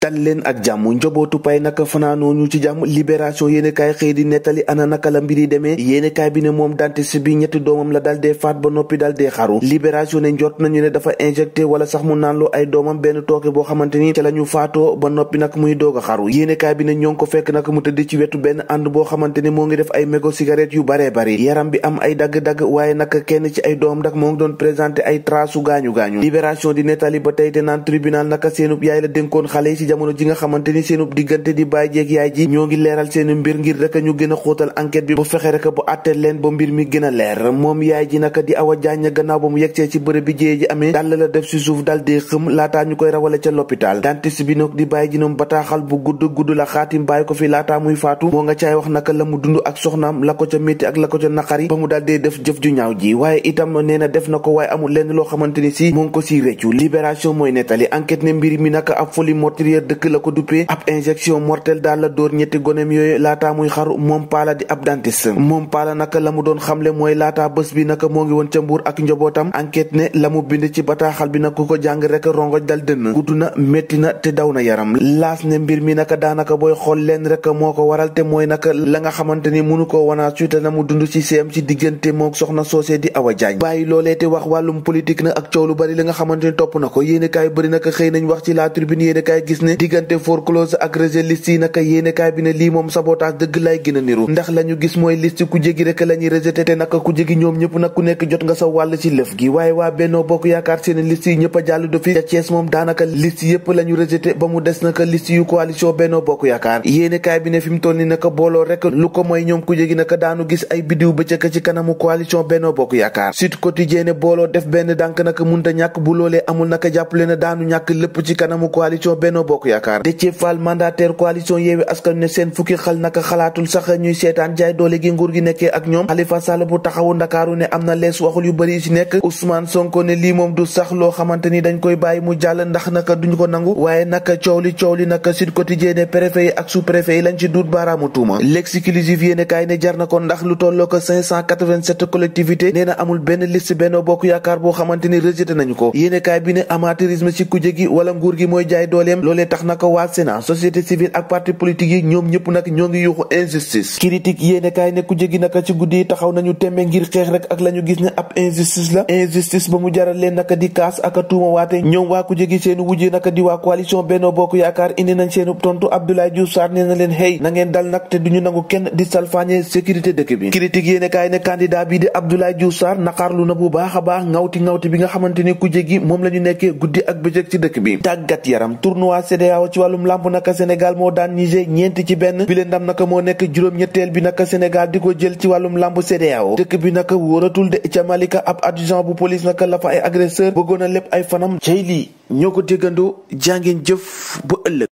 dal leen ak jàmm njobootu pay naka fanaanoo ñu ci jàmm libération yéenekaay xëy di nettali ana naka la mbiri demee yéenekaay bi ne moom dentiste bi ñetti doomam la dal dee faat ba noppi dal dee xaru libération ne njort nañu ne dafa injecté wala sax mu naanloo ay doomam benn tooke boo xamante ni ca la ñu faatoo ba noppi nag muy doog a xaru yéenekaay bi ne ñoo ngi ko fekk nag mu tëdd ci wetu benn ànd boo xamante ni moo ngi def ay mégo cigarette yu baree bari yaram bi am ay dagg-dagg waaye nag kenn ci ay doomam nag moo ngi doon présenté ay trasu gaañu-gaañu libération di nettali ba tey te naan tribunal naka seenub yaay la dénkoon xale yi ci jamono ji nga xamante ni seenub diggante di bàyyi jeeg yaay ji ñoo ngi leeral seen mbir ngir rek ñu gën a xóotal enquête bi bu fexe rek bu àtteel leen ba mbir mi gën a leer moom yaay ji naka di Awa Jaañ gannaaw ba mu yegsee ci bërëb bi jéye ji amee dal la def ci suuf dal di xëm laataa ñu koy rawale ca l'hôpital dentiste bi nag di bàyyi ji noom bataaxal bu gudd la xaatim bàyyi ko fi laataa muy faatu moo nga caay wax naka la mu dund ak soxnaam la ko ca métti ak la ko ca naqari ba mu dal dee def jëf ju ñaaw ji waaye itam nee na def na ko waaye amul lenn loo xamante ni si moo ngi ko si réccu libération mooy nettali enquête ne mbir mi naka ab folie meurtrière dëkk la ko duppee ab injection mortelle daal la dóor ñetti gonem yooyu laataa muy xaru moom paala di ab dentiste moom paala naka la mu doon xamle mooy laataa bés bi naka moo ngi woon ca Mbuur ak njabootam enquête ne la mu bind ci bataaxal bi nag ku ko jàng rek rongoj dal dënn gudd na métti na te daw na yaram laas ne mbir mi naka daanaka booy xool leen rek moo ko waral te mooy naka la nga xamante ni mënu ko wanaa suite na mu dund ci seem ci diggante mook soxna soosé di Awa Jaañ bàyyi loolee te wax wàllum politique na ak coow lu bari li nga xamante ni topp na ko yéenekaay bëri naka xëy nañ wax ci la tribune yéenekaay gis ne diggante forclose ak rejet liste yi naka yéenekaay bi ne lii moom sabotage dëgg lay gën a niru ndax la ñu gis mooy liste ku jégi rek la ñuy rejeté te naka ku jégi ñoom ñëpp nag ku nekk jot nga sa wàll ci lëf gi waaye waa Benno Bokk Yaakaar seen liste yi ñëpp a jàll do fi ca Thiès moom daanaka liste yëpp la ñu rejeté ba mu des naka liste yu coalition Benno Bokk Yaakaar yéenekaay bi ne fi mu toll ni naka booloo rek lu ko mooy ñoom ku jégi naka daanu gis ay bidiw bëccëk ci kanamu coalition Benno Bokk Yaakaar Sud Quotidien ne booloo def benn dànk naka munta ñàkk bu loolee amul naka jàppale na daanu ñàkk lépp ci kanamu coalition Benno Bokk Yaakaar Déthié Fall mandataire coalition Yewwi Askan ne seen fukki xel naka xalaatul sax ñuy seetaan jaay doole gi nguur gi nekkee ak ñoom Khalifa Sall bu taxawu Ndakaaru ne am na lees waxul yu bëri ci nekk Ousmane Sonko ne lii moom du sax loo xamante ni dañ koy bàyyi mu jàll ndax naka duñu ko nangu waaye naka coow li naka Sud Quotidien ne préfet yi ak sous-préfet yi lañ ci duut baaraamu tuuma l'exclusif yéene kaay ne jar na ko ndax lu tolloo ko 587 collectivité nee na amul benn liste Benno Bokk Yaakaar boo xamante ni rejeté nañu ko yéene kaay bi ne amateurisme ci kujje gi wala nguur gi mooy jaay dooleem loolee tax naka waa Sénat société civile ak parti politique yi ñoom ñëpp nag ñoo ngi yuuxu injustice critique yéene kaay ne kujje gi naka ci guddi yi taxaw nañu tembe ngir xeex rek ak la ñu gis ne ab injustice la injustice ba mu jaral leen naka di kaas ak a tuuma waate ñoom waa kujje gi seenu wujje naka di waa coalition Benno Bokk Yaakaar indi nañ seenu tontu Abdoulaye Diouf Sarr nee na leen hey na ngeen dal nag te duñu nangu kenn di salfaañe sécurité dëkk bi critique yéene kaay ne candidat bi di Abdoulaye Diouf Sarr naqarlu na bu baax a baax ngawti bi nga xamante ni kujje gi moom la ñu nekkee guddi ak bëccëg ci dëkk bi tàggat yaram tournoi CEDEAO ci wàllum làmb naka Sénégal moo daan Niger ñeenti ci benn bi leen ndam naka moo nekk juróom-ñetteel bi naka Sénégal di ko jël ci wàllum làmb CEDEAO dëkk bi naka wóoratul de ca Malika ab adjudant bu police naka la fa ay agresseur bëggoon a lépp ay fanam cey lii ñoo ko déggandoo jàngeen jëf ba ëllëg